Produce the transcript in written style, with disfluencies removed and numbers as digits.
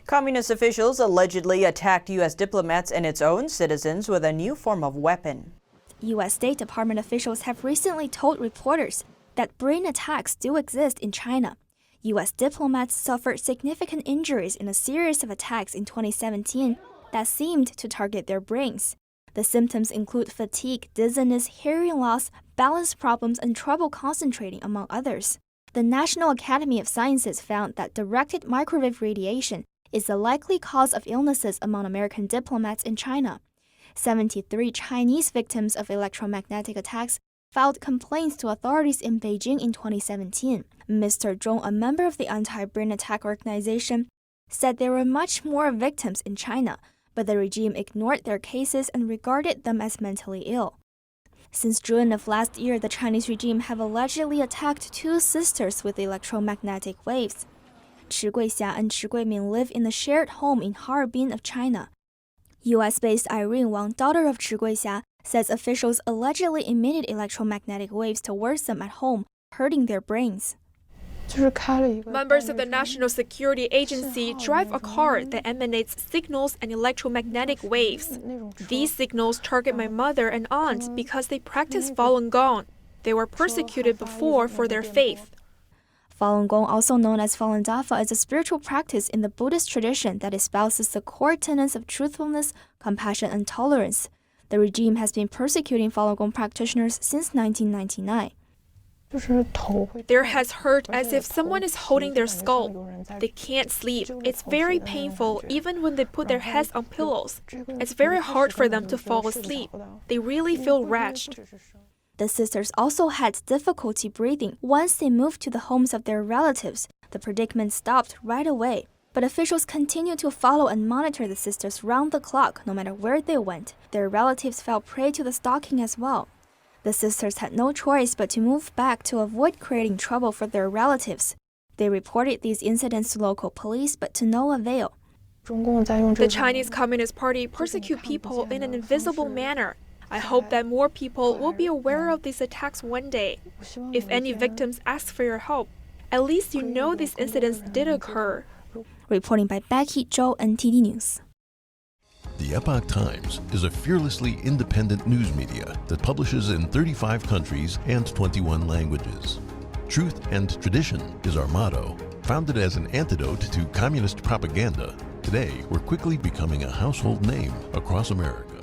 Communist officials allegedly attacked U.S. diplomats and its own citizens with a new form of weapon. U.S. State Department officials have recently told reporters that brain attacks do exist in China. U.S. diplomats suffered significant injuries in a series of attacks in 2017 that seemed to target their brains. The symptoms include fatigue, dizziness, hearing loss, balance problems, and trouble concentrating, among others. The National Academy of Sciences found that directed microwave radiation is the likely cause of illnesses among American diplomats in China. 73 Chinese victims of electromagnetic attacks filed complaints to authorities in Beijing in 2017. Mr. Zhong, a member of the anti-brain attack organization, said there were much more victims in China, but the regime ignored their cases and regarded them as mentally ill. Since June of last year, the Chinese regime have allegedly attacked two sisters with electromagnetic waves. Chi Guixia and Chi Guiming live in a shared home in Harbin of China. U.S.-based Irene Wang, daughter of Chi Guixia, says officials allegedly emitted electromagnetic waves towards them at home, hurting their brains. Members of the National Security Agency drive a car that emanates signals and electromagnetic waves. These signals target my mother and aunt because they practice Falun Gong. They were persecuted before for their faith. Falun Gong, also known as Falun Dafa, is a spiritual practice in the Buddhist tradition that espouses the core tenets of truthfulness, compassion, and tolerance. The regime has been persecuting Falun Gong practitioners since 1999. Their heads hurt as if someone is holding their skull. They can't sleep. It's very painful even when they put their heads on pillows. It's very hard for them to fall asleep. They really feel wretched. The sisters also had difficulty breathing. Once they moved to the homes of their relatives, the predicament stopped right away. But officials continued to follow and monitor the sisters round the clock, no matter where they went. Their relatives fell prey to the stalking as well. The sisters had no choice but to move back to avoid creating trouble for their relatives. They reported these incidents to local police, but to no avail. The Chinese Communist Party persecute people in an invisible manner. I hope that more people will be aware of these attacks one day. If any victims ask for your help, at least you know these incidents did occur. Reporting by Becky Zhou, NTD News. The Epoch Times is a fearlessly independent news media that publishes in 35 countries and 21 languages. Truth and tradition is our motto. Founded as an antidote to communist propaganda, today we're quickly becoming a household name across America.